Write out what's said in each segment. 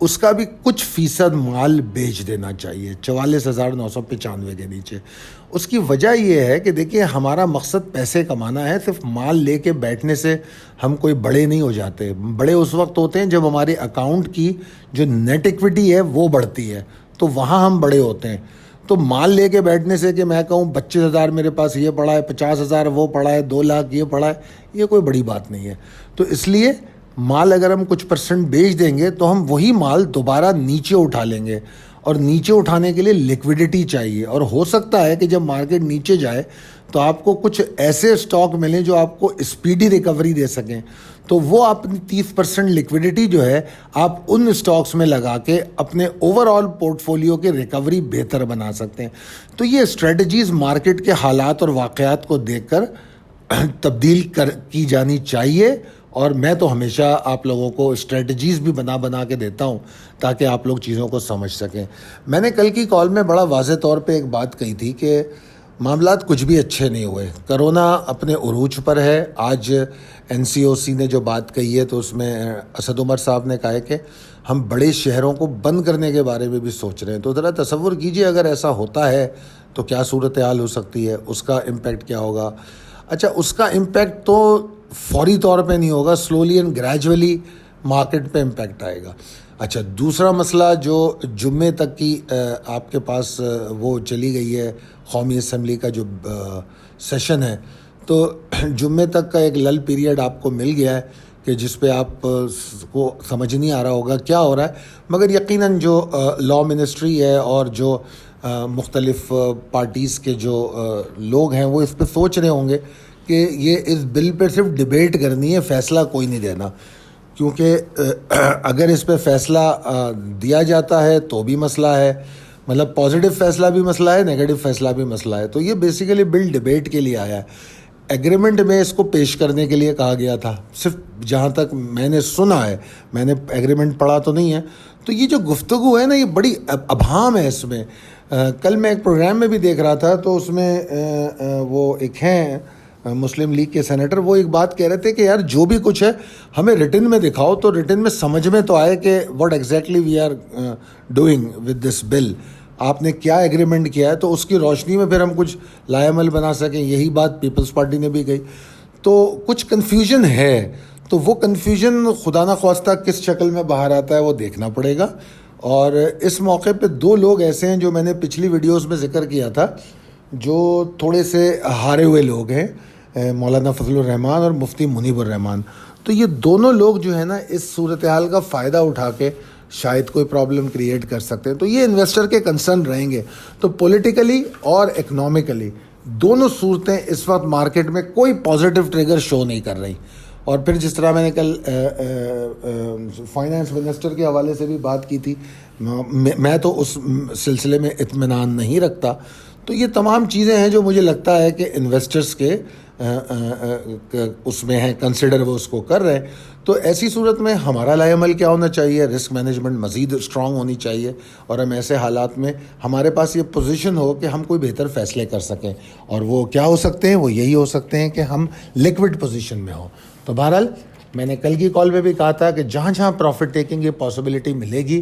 اس کا بھی کچھ فیصد مال بیچ دینا چاہیے 44,995 کے نیچے. اس کی وجہ یہ ہے کہ دیکھیے ہمارا مقصد پیسے کمانا ہے, صرف مال لے کے بیٹھنے سے ہم کوئی بڑے نہیں ہو جاتے. بڑے اس وقت ہوتے ہیں جب ہمارے اکاؤنٹ کی جو نیٹ ایکویٹی ہے وہ بڑھتی ہے, تو وہاں ہم بڑے ہوتے ہیں. تو مال لے کے بیٹھنے سے کہ میں کہوں 25,000 میرے پاس یہ پڑا ہے, 50,000 وہ پڑا ہے, 2 لاکھ یہ پڑا ہے, یہ کوئی بڑی بات نہیں ہے. تو اس لیے مال اگر ہم کچھ پرسنٹ بیچ دیں گے تو ہم وہی مال دوبارہ نیچے اٹھا لیں گے, اور نیچے اٹھانے کے لیے لیکویڈیٹی چاہیے. اور ہو سکتا ہے کہ جب مارکیٹ نیچے جائے تو آپ کو کچھ ایسے اسٹاک ملیں جو آپ کو اسپیڈی ریکوری دے سکیں, تو وہ اپنی 30% لیکویڈیٹی جو ہے آپ ان اسٹاکس میں لگا کے اپنے اوور آل پورٹ فولیو کی ریکوری بہتر بنا سکتے ہیں. تو یہ اسٹریٹجیز مارکیٹ کے حالات اور واقعات کو دیکھ کر تبدیل کی جانی چاہیے. اور میں تو ہمیشہ آپ لوگوں کو اسٹریٹجیز بھی بنا کے دیتا ہوں تاکہ آپ لوگ چیزوں کو سمجھ سکیں. میں نے کل کی کال میں بڑا واضح طور پہ ایک بات کہی تھی کہ معاملات کچھ بھی اچھے نہیں ہوئے, کرونا اپنے عروج پر ہے. آج NCOC نے جو بات کہی ہے تو اس میں اسد عمر صاحب نے کہا ہے کہ ہم بڑے شہروں کو بند کرنے کے بارے میں بھی سوچ رہے ہیں. تو ذرا تصور کیجئے اگر ایسا ہوتا ہے تو کیا صورتحال ہو سکتی ہے, اس کا امپیکٹ کیا ہوگا. اچھا, اس کا امپیکٹ تو فوری طور پہ نہیں ہوگا, سلولی اینڈ گریجولی مارکیٹ پہ امپیکٹ آئے گا. اچھا, دوسرا مسئلہ جو جمعے تک کی آپ کے پاس وہ چلی گئی ہے قومی اسمبلی کا جو سیشن ہے, تو جمعے تک کا ایک لل پیریڈ آپ کو مل گیا ہے کہ جس پہ آپ کو سمجھ نہیں آ رہا ہوگا کیا ہو رہا ہے. مگر یقیناً جو لا منسٹری ہے اور جو مختلف پارٹیز کے جو لوگ ہیں وہ اس پہ سوچ رہے ہوں گے کہ یہ اس بل پہ صرف ڈیبیٹ کرنی ہے, فیصلہ کوئی نہیں دینا. کیونکہ اگر اس پہ فیصلہ دیا جاتا ہے تو بھی مسئلہ ہے, مطلب پازیٹیو فیصلہ بھی مسئلہ ہے, نیگیٹو فیصلہ بھی مسئلہ ہے. تو یہ بیسیکلی بل ڈیبیٹ کے لیے آیا ہے. ایگریمنٹ میں اس کو پیش کرنے کے لیے کہا گیا تھا, صرف جہاں تک میں نے سنا ہے, میں نے ایگریمنٹ پڑھا تو نہیں ہے. تو یہ جو گفتگو ہے نا یہ بڑی ابہام ہے اس میں. کل میں ایک پروگرام میں بھی دیکھ رہا تھا تو اس میں وہ ایک ہیں مسلم لیگ کے سینیٹر, وہ ایک بات کہہ رہے تھے کہ یار جو بھی کچھ ہے ہمیں ریٹن میں دکھاؤ تو ریٹن میں سمجھ میں تو آئے کہ what exactly we are doing with this bill, آپ نے کیا ایگریمنٹ کیا ہے, تو اس کی روشنی میں پھر ہم کچھ لائے عمل بنا سکیں. یہی بات پیپلز پارٹی نے بھی کہی. تو کچھ کنفیوژن ہے, تو وہ کنفیوژن خدا نخواستہ کس شکل میں باہر آتا ہے وہ دیکھنا پڑے گا. اور اس موقع پہ 2 لوگ ایسے ہیں جو میں نے پچھلی ویڈیوز میں ذکر کیا تھا جو تھوڑے سے ہارے ہوئے لوگ ہیں, مولانا فضل الرحمان اور مفتی منیب الرحمان. تو یہ دونوں لوگ جو ہے نا اس صورتحال کا فائدہ اٹھا کے شاید کوئی پرابلم کریٹ کر سکتے ہیں. تو یہ انویسٹر کے کنسرن رہیں گے. تو پولیٹیکلی اور اکنامکلی دونوں صورتیں اس وقت مارکیٹ میں کوئی پازیٹیو ٹریگر شو نہیں کر رہی. اور پھر جس طرح میں نے کل فائنانس منسٹر کے حوالے سے بھی بات کی تھی, میں تو اس سلسلے میں اطمینان نہیں رکھتا. تو یہ تمام چیزیں ہیں جو مجھے لگتا ہے کہ انویسٹرز کے اس میں ہیں, کنسیڈر وہ اس کو کر رہے ہیں. تو ایسی صورت میں ہمارا لائے عمل کیا ہونا چاہیے, رسک مینجمنٹ مزید اسٹرانگ ہونی چاہیے, اور ہم ایسے حالات میں ہمارے پاس یہ پوزیشن ہو کہ ہم کوئی بہتر فیصلے کر سکیں. اور وہ کیا ہو سکتے ہیں, وہ یہی ہو سکتے ہیں کہ ہم لیکوڈ پوزیشن میں ہوں. تو بہرحال میں نے کل کی کال میں بھی کہا تھا کہ جہاں جہاں پروفٹ ٹیکنگ کی پاسبلٹی ملے گی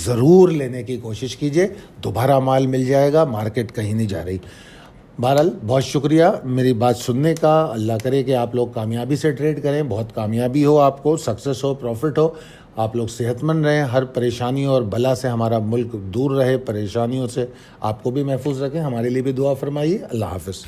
ضرور لینے کی کوشش کیجیے, دوبارہ مال مل جائے گا, مارکیٹ کہیں نہیں جا رہی. بہرحال بہت شکریہ میری بات سننے کا. اللہ کرے کہ آپ لوگ کامیابی سے ٹریڈ کریں, بہت کامیابی ہو, آپ کو سکسیس ہو, پروفٹ ہو, آپ لوگ صحت مند رہیں, ہر پریشانیوں اور بلا سے ہمارا ملک دور رہے, پریشانیوں سے آپ کو بھی محفوظ رکھیں. ہمارے لیے بھی دعا فرمائیے. اللہ حافظ.